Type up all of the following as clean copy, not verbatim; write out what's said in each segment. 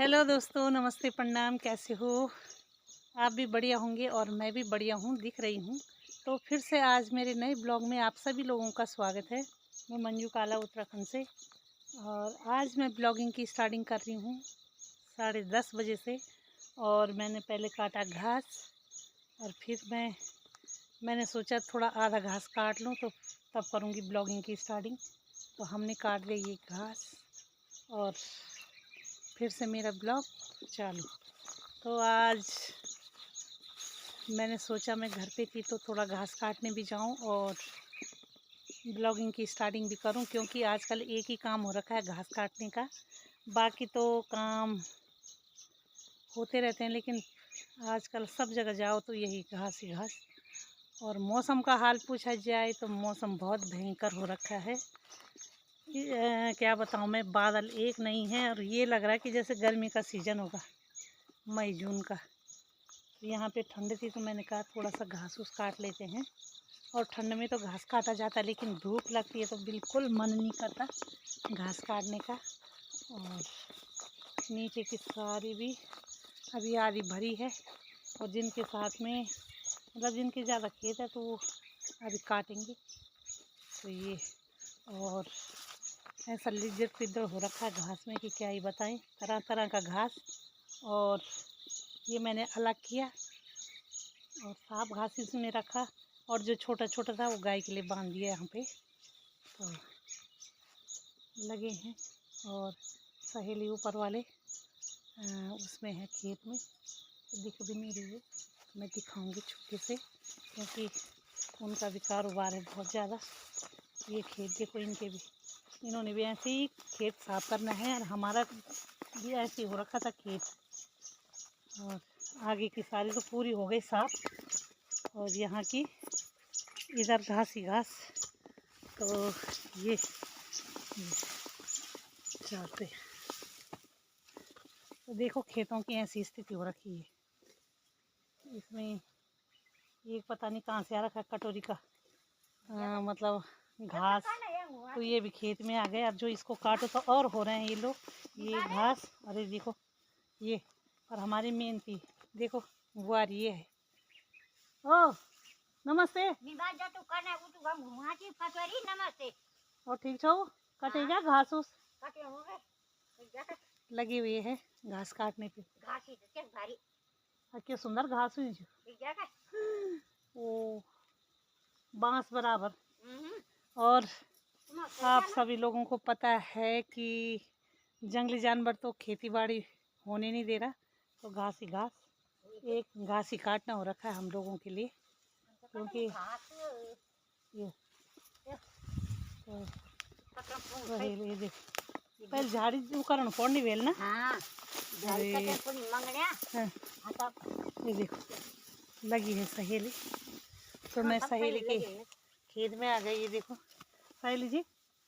Hello दोस्तों, नमस्ते, प्रणाम। कैसे हो? आप भी बढ़िया होंगे और मैं भी बढ़िया हूँ, दिख रही हूँ। तो फिर से आज मेरे नए ब्लॉग में आप सभी लोगों का स्वागत है। मैं मंजू काला उत्तराखंड से, और आज मैं ब्लॉगिंग की स्टार्टिंग कर रही हूँ 10:30 बजे से। और मैंने पहले काटा घास, और फिर मैंने सोचा थोड़ा आधा घास काट लूँ तो तब करूँगी ब्लॉगिंग की स्टार्टिंग। तो हमने काट लिया ये घास और फिर से मेरा ब्लॉग चालू। तो आज मैंने सोचा मैं घर पे थी तो थोड़ा घास काटने भी जाऊं और ब्लॉगिंग की स्टार्टिंग भी करूं, क्योंकि आजकल एक ही काम हो रखा है, घास काटने का। बाकी तो काम होते रहते हैं, लेकिन आजकल सब जगह जाओ तो यही घास ही घास। और मौसम का हाल पूछा जाए तो मौसम बहुत भयंकर हो रखा है। क्या बताऊं मैं, बादल एक नहीं है और ये लग रहा है कि जैसे गर्मी का सीज़न होगा, मई जून का। तो यहाँ पे ठंड थी तो मैंने कहा थोड़ा सा घास उस काट लेते हैं। और ठंड में तो घास काटा जाता है, लेकिन धूप लगती है तो बिल्कुल मन नहीं करता घास काटने का। और नीचे की सारी भी अभी आधी भरी है, और जिनके साथ में मतलब जिनके ज़्यादा खेत है तो वो अभी काटेंगे। तो ये और ऐसा लिज्जत पिद्दड़ हो रखा है घास में कि क्या ही बताएं, तरह तरह का घास। और ये मैंने अलग किया और साफ घास इसमें रखा, और जो छोटा छोटा था वो गाय के लिए बांध दिया यहाँ पे। तो लगे हैं, और सहेली ऊपर वाले उसमें है खेत में, तो दिख भी नहीं रही है। मैं दिखाऊंगी छुट्टी से, क्योंकि उनका भी कारोबार है बहुत ज़्यादा। ये खेत देखो, इनके भी, इन्होंने भी ऐसे ही खेत साफ करना है, और हमारा भी ऐसे ही हो रखा था खेत। और आगे की सारी तो पूरी हो गई साफ, और यहाँ की इधर घास ही घास। तो ये चलते, तो देखो खेतों की ऐसी स्थिति हो रखी है। इसमें एक पता नहीं कहाँ से आ रखा है कटोरी का मतलब घास। तो ये भी खेत में आ गए। अब जो इसको काटो तो और हो रहे हैं ये लोग, ये घास। अरे देखो ये, और हमारी मेहनती देखो गुआर ये है। ओ नमस्ते। नमस्ते। और ठीक छो? कटे क्या घास उस लगी हुई है घास काटने पे। क्या सुंदर घास हुई जो। ओ बांस बराबर। और आप सभी लोगों को पता है कि जंगली जानवर तो खेती बाड़ी होने नहीं दे रहा, तो घास ही घास, एक घास ही काटना हो रखा है हम लोगों के लिए, क्योंकि ये तो ये देख पहले झाड़ी उकरण पड़नी वेल ना। हाँ, अरे हाँ, ये देखो लगी है सहेली। तो मैं सहेली के खेत में आ गई। ये देखो सहेली जी,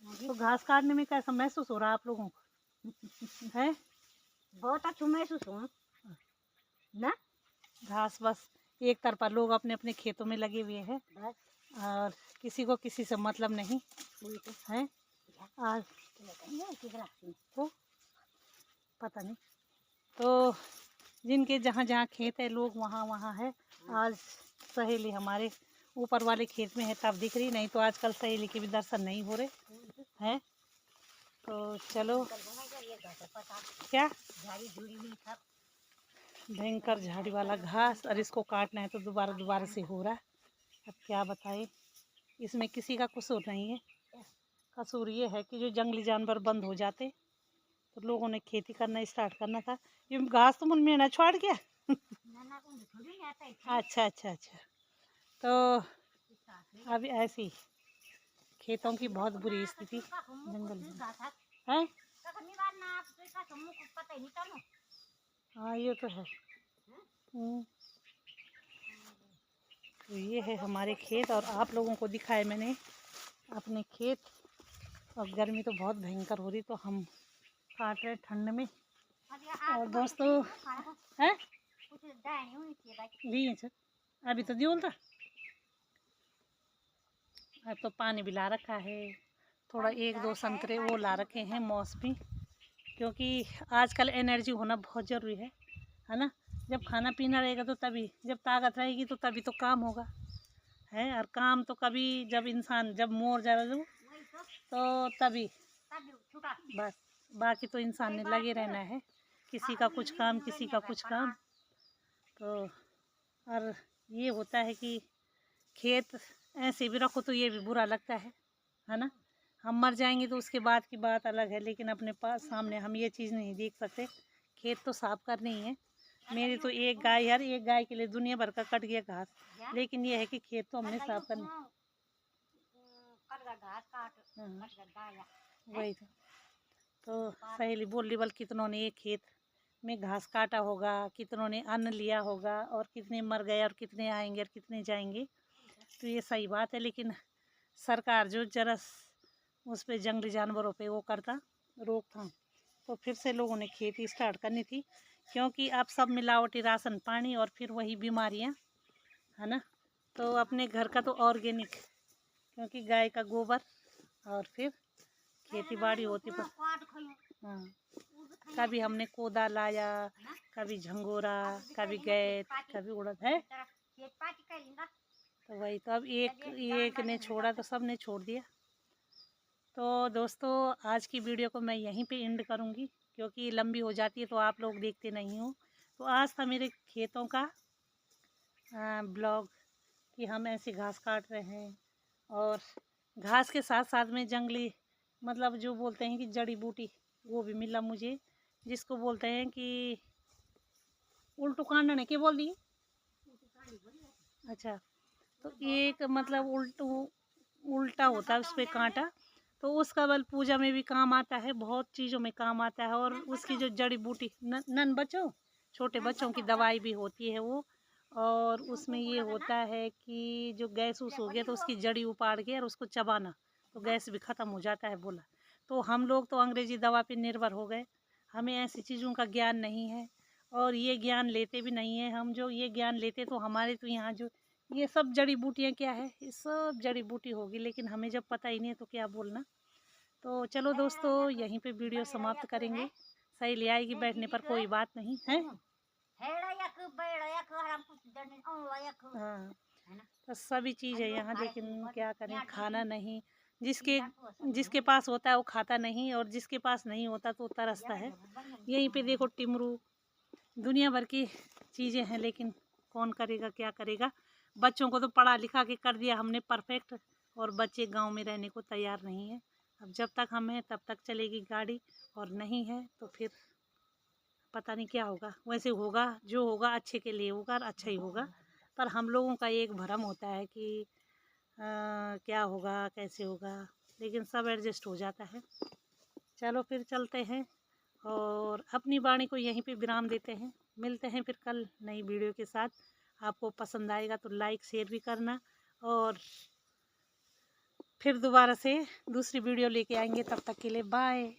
तो घास काटने में कैसा महसूस हो रहा है आप लोगों को? है बहुत अच्छा महसूस हुआ ना। घास बस एक तरफा, लोग अपने अपने खेतों में लगे हुए हैं, और किसी को किसी से मतलब नहीं है। आज तो पता नहीं, तो जिनके जहाँ जहाँ खेत है लोग वहाँ वहाँ है। आज सहेली हमारे ऊपर वाले खेत में है तब दिख रही, नहीं तो आजकल सहेली के भी दर्शन नहीं हो रहे हैं। तो चलो, क्या भयंकर झाड़ी वाला घास, और इसको काटना है तो दोबारा दोबारा से हो रहा है। अब क्या बताएं, इसमें किसी का कसूर नहीं है। कसूर ये है कि जो जंगली जानवर बंद हो जाते तो लोगों ने खेती करना स्टार्ट करना था। ये घास तो मन में ना छोड़ गया। अच्छा अच्छा अच्छा। तो अभी ऐसी खेतों की बहुत बुरी स्थिति जंगल में है। हाँ ये तो है। तो ये है हमारे खेत, और आप लोगों को दिखाए मैंने अपने खेत। और गर्मी तो बहुत भयंकर हो रही, तो हम काट रहे ठंड में। और दोस्तों है अभी तो दियोल था, अब तो पानी भी ला रखा है। थोड़ा एक दो संतरे वो ला रखे हैं मौसमी, क्योंकि आजकल एनर्जी होना बहुत ज़रूरी है ना। जब खाना पीना रहेगा तो तभी, जब ताकत रहेगी तो तभी तो काम होगा, है। और काम तो कभी जब इंसान जब मोर जा तो तभी बस, बाकी तो इंसान ने लगे रहना है, किसी का कुछ काम किसी का कुछ काम। तो और ये होता है कि खेत ऐसे भी रखो तो ये भी बुरा लगता है ना। हम मर जाएंगे तो उसके बाद की बात अलग है, लेकिन अपने पास सामने हम ये चीज़ नहीं देख सकते। खेत तो साफ करनी ही है। मेरी तो एक गाय, हर एक गाय के लिए दुनिया भर का कट गया घास, लेकिन ये है कि खेत तो हमने साफ करना। हाँ, वही तो सहेली बोल रही, बल कितनों ने एक खेत में घास काटा होगा, कितनों ने अन्न लिया होगा, और कितने मर गए और कितने आएंगे और कितने जाएंगे। तो ये सही बात है, लेकिन सरकार जो जरा उस पे जंगली जानवरों पे वो करता रोकथाम, तो फिर से लोगों ने खेती स्टार्ट करनी थी। क्योंकि अब सब मिलावटी राशन पानी और फिर वही बीमारियां, है ना। तो अपने घर का तो ऑर्गेनिक, क्योंकि गाय का गोबर और फिर खेती बाड़ी होती पर। हाँ, कभी हमने कोदा लाया, कभी झंगोरा, कभी गैत, कभी उड़द है। तो वही तो, अब एक ने छोड़ा तो सब ने छोड़ दिया। तो दोस्तों, आज की वीडियो को मैं यहीं पे एंड करूँगी, क्योंकि लंबी हो जाती है तो आप लोग देखते नहीं हो। तो आज था मेरे खेतों का ब्लॉग, कि हम ऐसे घास काट रहे हैं, और घास के साथ साथ में जंगली, मतलब जो बोलते हैं कि जड़ी बूटी, वो भी मिला मुझे, जिसको बोलते हैं कि उल्टू कांडा ने क्या बोल दिए। अच्छा, तो एक मतलब उल्टा होता है उस पर कांटा, तो उसका बल पूजा में भी काम आता है, बहुत चीज़ों में काम आता है। और उसकी जो जड़ी बूटी नन बच्चों, छोटे बच्चों की दवाई भी होती है वो। और उसमें ये होता है कि जो गैस उस हो गया तो उसकी जड़ी उपाड़ के और उसको चबाना, तो गैस भी ख़त्म हो जाता है बोला। तो हम लोग तो अंग्रेज़ी दवा पे निर्भर हो गए, हमें ऐसी चीज़ों का ज्ञान नहीं है, और ये ज्ञान लेते भी नहीं है हम। जो ये ज्ञान लेते तो हमारे तो यहाँ जो ये सब जड़ी बूटियाँ क्या है, ये सब जड़ी बूटी होगी, लेकिन हमें जब पता ही नहीं है तो क्या बोलना। तो चलो दोस्तों, यहीं पे वीडियो समाप्त करेंगे। सही ले आएगी बैठने पर, कोई बात नहीं है। हाँ, तो सभी चीज़ है यहाँ, लेकिन क्या करें, खाना नहीं। जिसके पास होता है वो खाता नहीं, और जिसके पास नहीं होता तो तरसता है। यहीं पे देखो टिमरू, दुनिया भर की चीज़ें हैं, लेकिन कौन करेगा, क्या करेगा। बच्चों को तो पढ़ा लिखा के कर दिया हमने परफेक्ट, और बच्चे गांव में रहने को तैयार नहीं है। अब जब तक हम हैं तब तक चलेगी गाड़ी, और नहीं है तो फिर पता नहीं क्या होगा। वैसे होगा, जो होगा अच्छे के लिए होगा और अच्छा ही होगा। पर हम लोगों का एक भ्रम होता है कि क्या होगा, कैसे होगा, लेकिन सब एडजस्ट हो जाता है। चलो फिर चलते हैं, और अपनी वाणी को यहीं पे विराम देते हैं। मिलते हैं फिर कल नई वीडियो के साथ। आपको पसंद आएगा तो लाइक शेयर भी करना, और फिर दोबारा से दूसरी वीडियो लेके आएंगे। तब तक के लिए बाय।